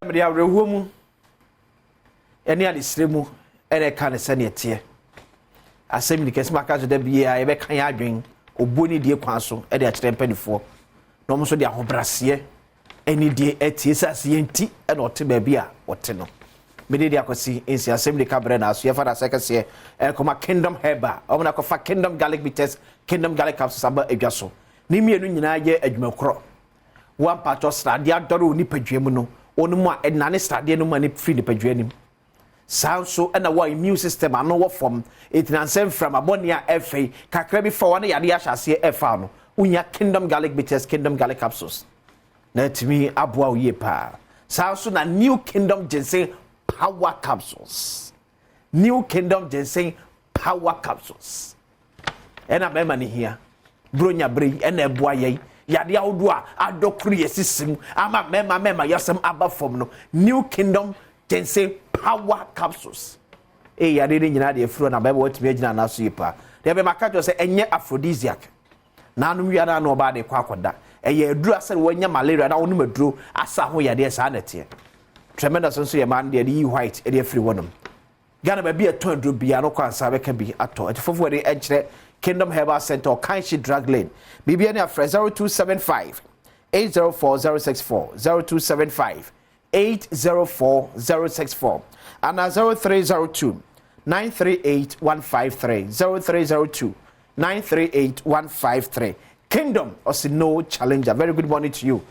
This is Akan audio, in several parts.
me dia rewo mu ene ade sremu ene ka ne se ne tie asem ni kesi maka so da bia ye be kan ya adwen oboni die kwan so e de a kire mpanifo no mo so de ahobrase eni die etie sase yenti e no te ba bia wote no me de akosi ensi asem de kabre na so ye fa da sekese e koma kingdom heba o na ko fa kingdom garlic bitters kingdom garlic capsules aba edwa so ni mienu nyina ye adwumakro one part of study adoro ni padwam no onu mu a enane study no ma ni free ni padwanim so and our immune system ano wo from it na sem from abonia fa kakra bi for one yade ahase fa no unya kingdom garlic bitters kingdom garlic capsules na timi aboa uye pa so na new kingdom ginseng power capsules new kingdom ginseng power capsules ena be mani here bronya bre ena eboa ye yade awodo a adokuri esisim ama mema yasem aba from no new kingdom ginseng power capsules yade ni nyina de afuro na bible watimi agina na so yipa de be makajo se enye aphrodisiac na anu wi na oba de kwa akoda eye aduru ase wonya malaria na wonu maduro asa ho yade sa na tie tremendous nso ye man de yi white e de afiri wonum Ghana ba bi aton aduru bia no kwansa be ka bi ato atifofo de enkyere Kingdom Herbal Center Kanshi Drug Lane bibia ne afre 0275 804064 0275 804064 and 0302 938153 0302 938153 Kingdom of no challenger. Very good morning to you,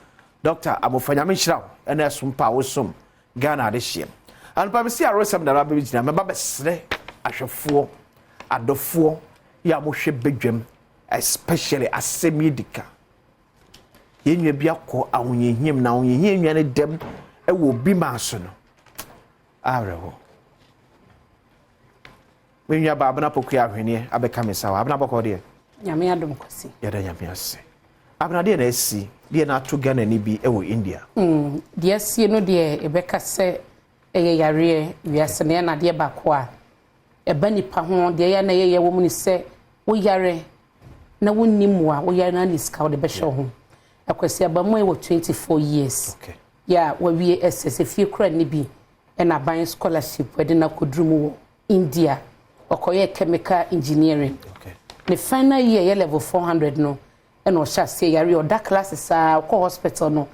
Dr. Amofanyami Shrao and Asumpa Osum Ghana this year. And Pamisi Arosam the Rabbi Jina, my babesre, Ashafo, Adofo, Yamoshe Bedjem, especially asemyidika. Yenye biako a unye him na unye yenye dem e wo bi maso no arewo wenya baba na pokua ahwene abeka mesawa abna boko de nyame adom kosi yada nyame ase abna de na esi de na to Ghana ni bi e wo India de esi no de ebeka se eye yare wiase na na de bako a eba nipa ho de ya na ye wo mu ni se wo yare na wonnimu a wo yare na ni ska wo de be hwe ho akwasi abamu e wo 24 years okay ya wawie SS fie kura ni bi na ban scholarship wede na kodrumu wo India okoye chemical engineering okay the final year ye level 400 no na o sha se yare o da classes a ko hospital no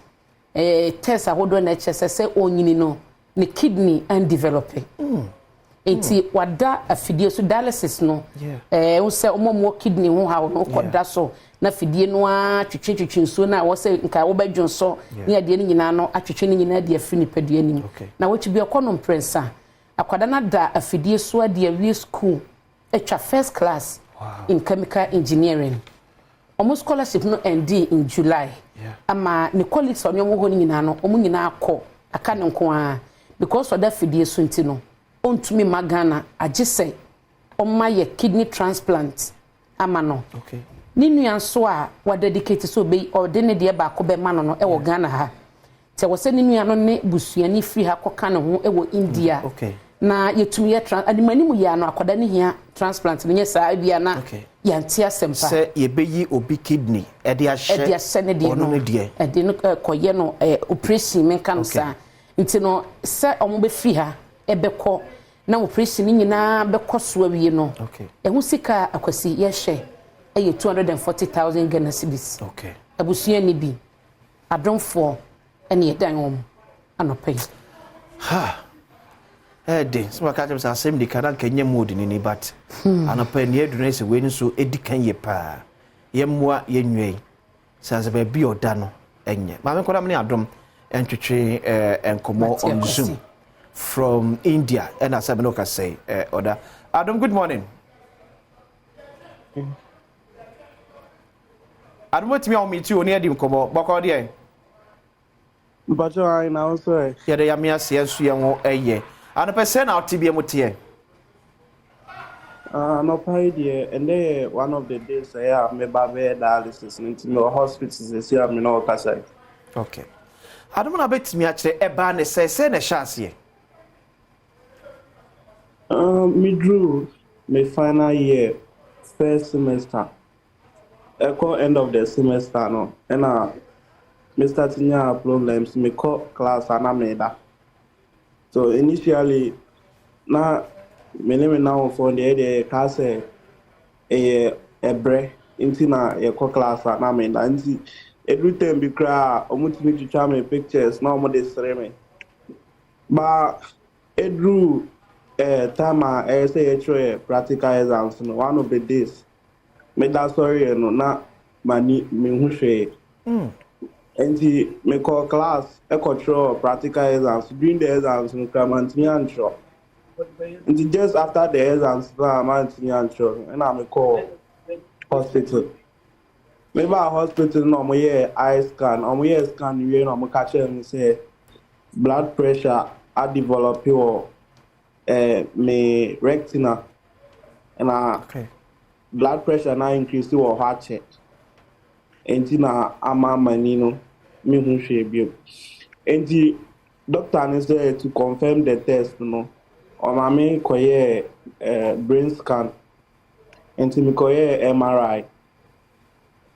test ahodo na HSS onyini no ne kidney and developing enti wada afidie so dialysis no wo se omomo kidney ho ha no koda so na fidie no a twetwetwe nso na wo se nka wo badwon so ne ade ni nyina no atwetwe ni nyina de afini padua nim na wo chibi ekonom prensa akwada na da afidie so ade awie school etwa first class in chemical engineering almost scholarship no end in July ama ne colleagues onyo wo ho ni nyina no omu nyina akọ aka ne nko a because of that fidie so ntino ontumi magana agise omma ye kidney transplant ama no okay ni nuan so a wa dedicate so be ordinary de ba ko be ma no e wo Ghana ha te wo se ni nuan no ne busuani free ha koka ne ho e wo India okay na yetumi ye animani mu ya no akoda ne hia transplant ne sa bia na ya ntia sempa se ye beyi obi kidney e de ahye ne de no e de no koye no operation menka no sa nti no se omo be free ha e be ko na operation nyina be ko so awie no hu sika akwasi ye hye eye 240,000 Ghana cedis okay abusua ni bi adomfo ene yedan wom anopai ha de so ka tell asem di kana kenya mode ni but anopai ne eduna se we ni so edikan ye pa ye moa ye nwe sanse ba bi oda no enye ma me koda me adom entwetwe enkomo on Zoom from India and Asem no ka say order Adom, good morning. Adom, what me on me too near dim komo boko de but I now say ya de ya me ase so ye wo eye ana person na otibie mutie no pay there and then one of the days I me ba be dialysis into no hospitals say me no ka say okay Adom na betimi a kire e ba ne say na chance me drew my final year first semester echo end of the semester no and me starting your problems me call class and me da So initially, na me now for the class a bre into na a class na me nanti every time be cry omuti to try me pictures na omo dey sere me. But edru time I say try practical exams no one of the days me that sorry no na mani me hu hwe. Enti me call class e control practical exams during the exams no cramantini antro. Enti just after the exams na mantini antro and I me call hospital. Me ba hospital no mo ye eye scan, mo ye scan we no mo catch me say blood pressure a develop your me retina and okay. Blood pressure na increase your heart check. Enti na ama mani no me hu hwe bio. Enti doctor ne say to confirm the test no o ma me koye brain scan. Enti me koye MRI.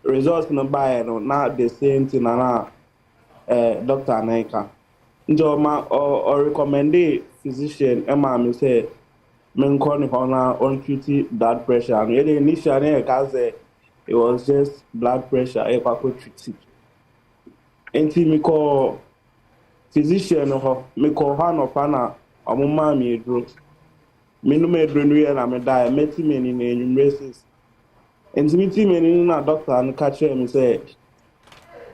Results no by no na the same thing na doctor Naika. Njo ma or recommend physician me say men call on treat blood pressure. And initially it was just blood pressure I treat. Enti me call physician me call han of ana amuma me dro. Me no me dro no na me die meti me ni enumesis. Enti me ti me ni na doctor and catch me say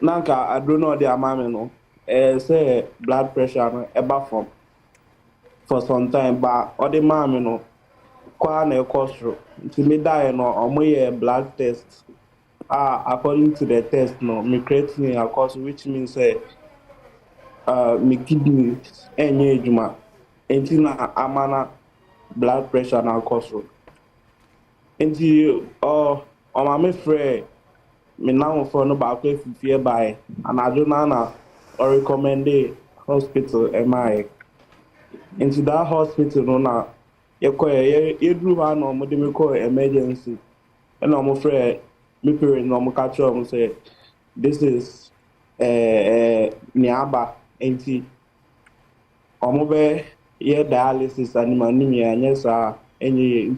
nanka I don't know the amame no. Say blood pressure no eba from for some time but all the mama no kwa na ekostro nti me die no omoye blood test according to the test no me creatinine across which means me kidney enye ejuma enti na amana blood pressure na akostro enti mama frɛ me now for no ba kwa fifie by and aduna na or recommend hospital MI. Into that hospital no na you drew one or me call emergency. And I'm afraid me parent no catch up say this is niaba enti omobe ye dialysis and anemia yes any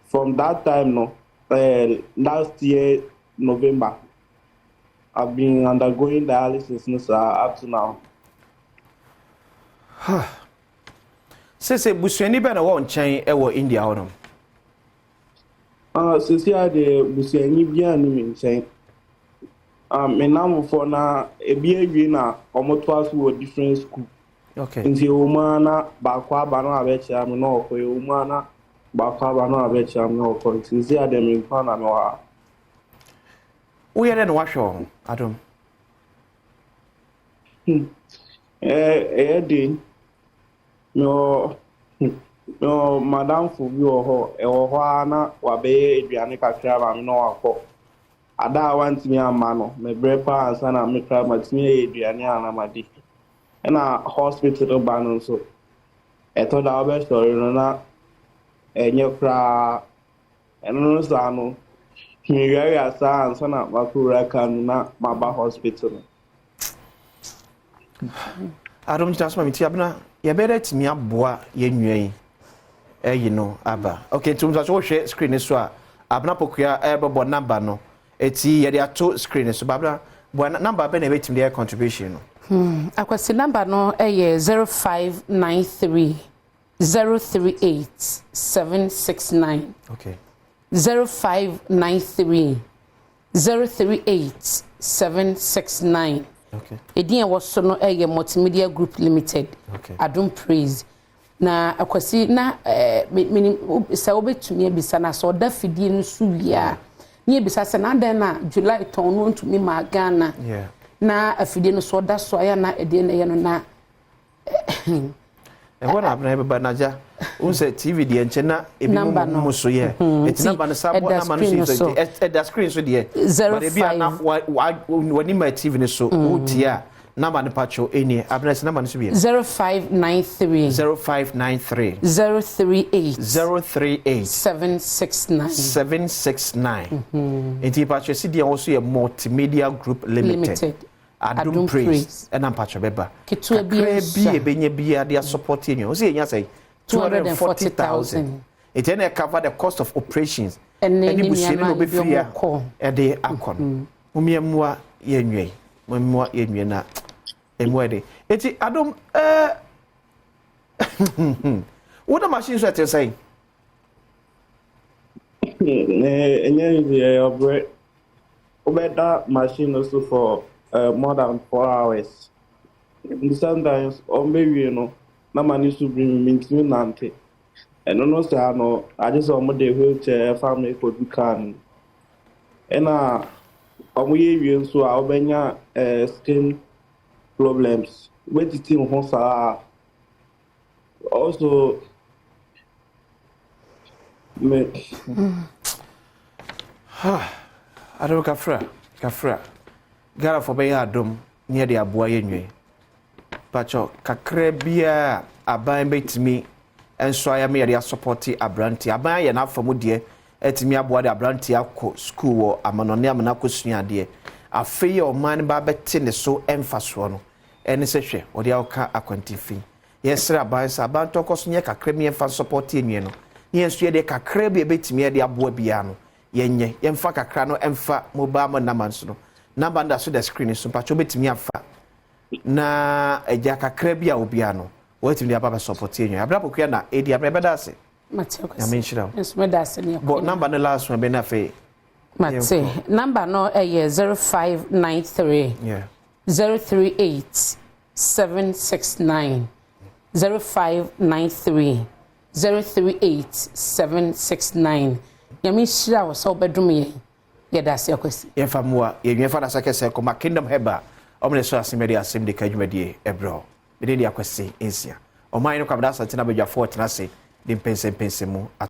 from that time no last year November I've been undergoing dialysis no sir up to now. Say busuani be na wo nchen e wo India ho no. Sisi de busuani bia ni me nchen. Me nam for na ebi awie na omoto aso wo different school. Okay. Nti o ma na ba kwa ba no abecha me no ko o ma na ba kwa ba no abecha me no ko sisi de me kwa na me wa. Wo yere no wahwe Adom. Di no madam fu bi ho ana wa be eduane kakra ma me no akọ ada want me ama no me brepa ansa na me kra ma timi eduane ana madi na hospital ba no so eto da obe story no na enye kra eno no so ano mi yari asa ansa na makura kan na maba hospital. Adom transfer me ti abna ye better timi aboa ye nwan you know aba okay tum so hwe screen so a abna pokua bebo number no eti ye dey ato screen so babna bo number be na betim dey contribution no akwasi number no 0593 038 769 okay 0593 038 769 okay edin was so no multimedia group limited okay Adom praise na akwasi na sa obetumi ebisa na so da fidie no su bia na ebisa se na den na July ton no ntumi ma Ghana yeah na afidie no so da so aya na ede na ye no na wona abna be banaja unse TV die nche na ebi mo so ye eti number no sabo na ma no so at the screen so die but ebi na wani ma TV ne so utia number no pacho eni abna se number no so be 0593 0593 038 769 enti pacho si die also ye multimedia group limited Adom praise and I'm patch beba ketua bi ebenye bia they support you o say nya say 240,000 it then cover the cost of operations any bushini no be free e de akon mumiamua yenwe mumiamua yenwe na emwede eti Adom what the machine so at say that machine also for more than 4 hours. And sometimes, or maybe no man used to bring me to Nante. And no, I just want the wheelchair family could be can. And we so our benya skin problems. Where the team hosa also. Adom kafra gara for be Adom near the aboa yenwe pacho kakra bia aban betimi enso aya me ya support abranti aban ye na afamo de etimi aboa de abranti akọ school wo amanone amana kosua de afei o man ba beti ne so emfaso no ene se hwe odi aka akwantifi yesra aban sa aban to koso nye kakra mi emfa support yenwe no yesu ye de kakra bia betimi de aboa bia no yenye yemfa kakra no emfa mobile number so no number under so the screen so pacho betimi afa na eja kakra bia obia no wetimi de ababa support yenye abrapokua na edi abrebeda ase Mateo ya menshira yes me da ase ne but number no last one be na fe Mateo number no 0593 yeah 038 769 0593 038 769 Yami shira wo so bedum ye da se akwesi ye famua ye nwe fa da sakese ko ma kingdom heba omne so asemedi asemyidika dwumadie ebro be de akwesi ensia o man no kwabda santina bedwafo tena se de pense mu